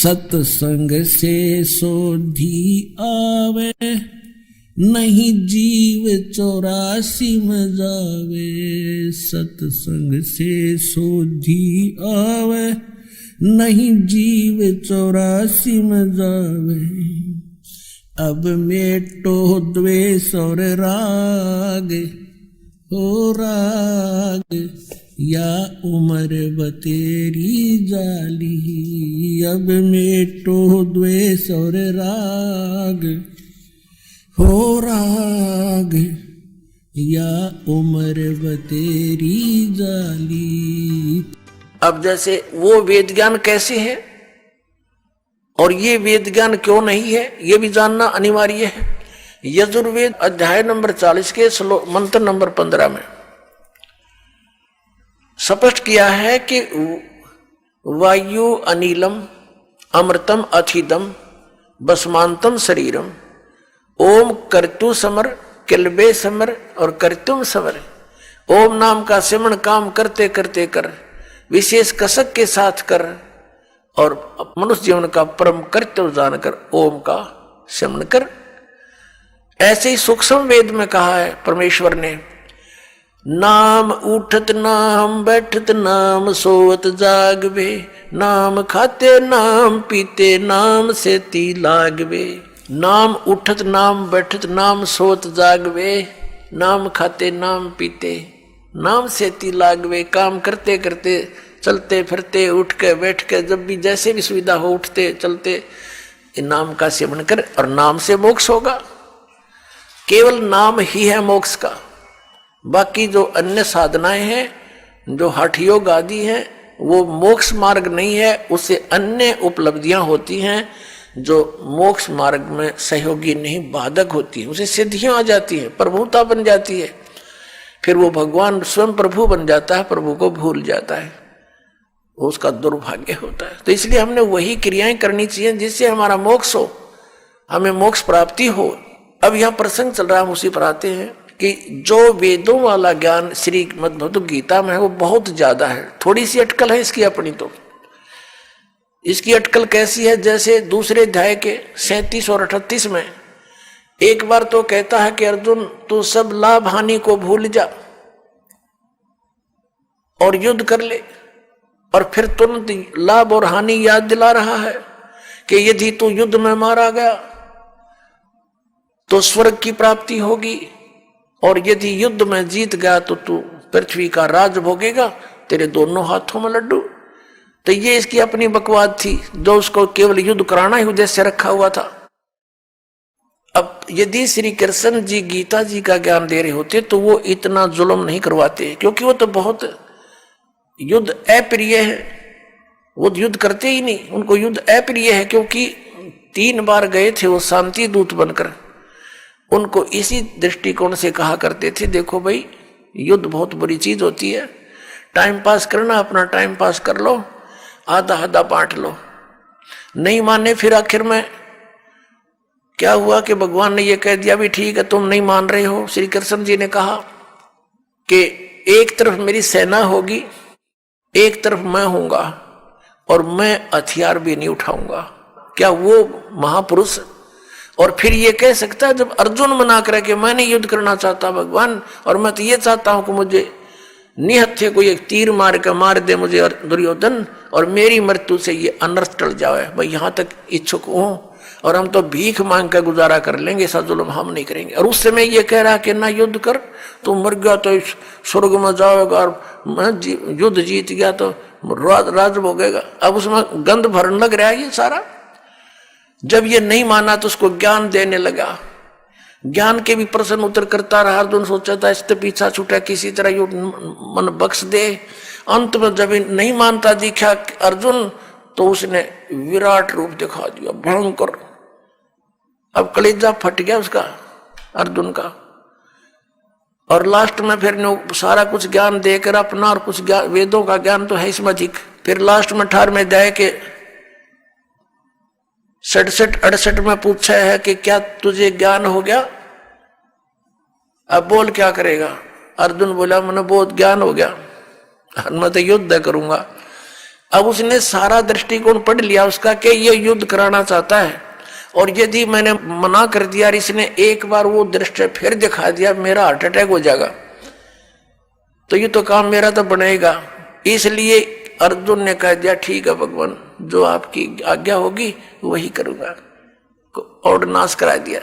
सत्संग से सोधी आवे, नहीं जीव 84 में जावे। सत्संग से सोधी आवे, नहीं जीव 84 में जावे। अब मेटो द्वेष और राग, हो राग या उम्र बतेरी जाली। अब मेटो द्वेष और राग, हो राग या उम्र बतेरी जाली। अब जैसे वो वेद ज्ञान कैसे है और ये वेद ज्ञान क्यों नहीं है, ये भी जानना अनिवार्य है। यजुर्वेद अध्याय नंबर 40 के श्लोक मंत्र नंबर 15 में स्पष्ट किया है कि वायु अनिलम अमृतम अथिदम भस्मांतम शरीरम, ओम कर्तु समर किलबे समर और कर्तुम समर। ओम नाम का सिमरण काम करते करते कर, विशेष कसक के साथ कर और मनुष्य जीवन का परम कर्तव्य जानकर ओम का सिमरण कर। ऐसे ही सूक्ष्म वेद में कहा है परमेश्वर ने, नाम उठत नाम बैठत नाम सोवत जागवे, नाम खाते नाम पीते नाम सेती लागवे। नाम उठत नाम बैठत नाम सोवत जागवे, नाम खाते नाम पीते नाम सेती लागवे। काम करते करते चलते फिरते उठ के बैठ के जब भी जैसे भी सुविधा हो उठते चलते नाम का सेवन कर और नाम से मोक्ष होगा। केवल नाम ही है मोक्ष का। बाकी जो अन्य साधनाएं हैं, जो हठ योग आदि हैं, वो मोक्ष मार्ग नहीं है। उससे अन्य उपलब्धियां होती हैं जो मोक्ष मार्ग में सहयोगी नहीं, बाधक होती है। उसे सिद्धियां आ जाती हैं, प्रभुता बन जाती है, फिर वो भगवान स्वयं प्रभु बन जाता है, प्रभु को भूल जाता है, उसका दुर्भाग्य होता है। तो इसलिए हमने वही क्रियाएं करनी चाहिए जिससे हमारा मोक्ष हो, हमें मोक्ष प्राप्ति हो। अब यह प्रसंग चल रहा है, हम उसी पर आते हैं कि जो वेदों वाला ज्ञान श्रीमद् भगवद गीता में है वो बहुत ज्यादा है। थोड़ी सी अटकल है इसकी अपनी। तो इसकी अटकल कैसी है, जैसे दूसरे अध्याय के 37 और 38 में एक बार तो कहता है कि अर्जुन तू सब लाभ हानि को भूल जा और युद्ध कर ले, और फिर तुरंत लाभ और हानि याद दिला रहा है कि यदि तू युद्ध में मारा गया तो स्वर्ग की प्राप्ति होगी, और यदि युद्ध में जीत गया तो तू पृथ्वी का राज भोगेगा, तेरे दोनों हाथों में लड्डू। तो ये इसकी अपनी बकवाद थी, जो उसको केवल युद्ध कराना ही उद्देश्य रखा हुआ था। अब यदि श्री कृष्ण जी गीता जी का ज्ञान दे रहे होते तो वो इतना जुल्म नहीं करवाते, क्योंकि वो तो बहुत युद्ध अप्रिय है, वो युद्ध करते ही नहीं, उनको युद्ध अप्रिय है। क्योंकि 3 बार गए थे वो शांति दूत बनकर, उनको इसी दृष्टिकोण से कहा करते थे, देखो भाई युद्ध बहुत बुरी चीज होती है, टाइम पास करना अपना टाइम पास कर लो, आधा आधा बांट लो। नहीं माने, फिर आखिर में क्या हुआ कि भगवान ने ये कह दिया भी ठीक है तुम नहीं मान रहे हो। श्री कृष्ण जी ने कहा कि एक तरफ मेरी सेना होगी, एक तरफ मैं होऊंगा, और मैं हथियार भी नहीं उठाऊंगा। क्या वो महापुरुष और फिर ये कह सकता है, जब अर्जुन मना करे कि मैं नहीं युद्ध करना चाहता भगवान, और मैं तो ये चाहता हूं कि मुझे निहत्थे को एक तीर मार के मार दे मुझे दुर्योधन, और मेरी मृत्यु से ये अनर्थ टल जाए, मैं यहां तक इच्छुक हूं, और हम तो भीख मांग कर गुजारा कर लेंगे, ऐसा जुल्म हम नहीं करेंगे। और उस समय ये कह रहा कि ना युद्ध कर, तू मर गया तो स्वर्ग में जाएगा, और युद्ध जीत गया तो राज भोगेगा। अब उसमें गंध भरने लग रहा है ये सारा। जब ये नहीं माना तो उसको ज्ञान देने लगा, ज्ञान के भी प्रश्न उत्तर करता रहा। अर्जुन सोचा था इससे पीछा छूटा, किसी तरह ये मन बख्श दे। अंत में जब नहीं मानता दिखा अर्जुन, तो उसने विराट रूप दिखा दिया, भयंकर। अब कलेजा फट गया उसका, अर्जुन का। और लास्ट में फिर सारा कुछ ज्ञान देकर अपना, और कुछ वेदों का ज्ञान तो है इसमें अधिक। फिर लास्ट में 18वें अध्याय के 67-68 में पूछा है कि क्या तुझे ज्ञान हो गया, अब बोल क्या करेगा। अर्जुन बोला मैंने बहुत ज्ञान हो गया, मैं तो युद्ध करूंगा। अब उसने सारा दृष्टिकोण पढ़ लिया उसका कि ये युद्ध कराना चाहता है, और यदि मैंने मना कर दिया और इसने एक बार वो दृश्य फिर दिखा दिया, मेरा हार्ट अटैक हो जाएगा, तो ये तो काम मेरा तो बनेगा। इसलिए अर्जुन ने कह दिया ठीक है भगवान, जो आपकी आज्ञा होगी वही करूंगा, और नाश करा दिया।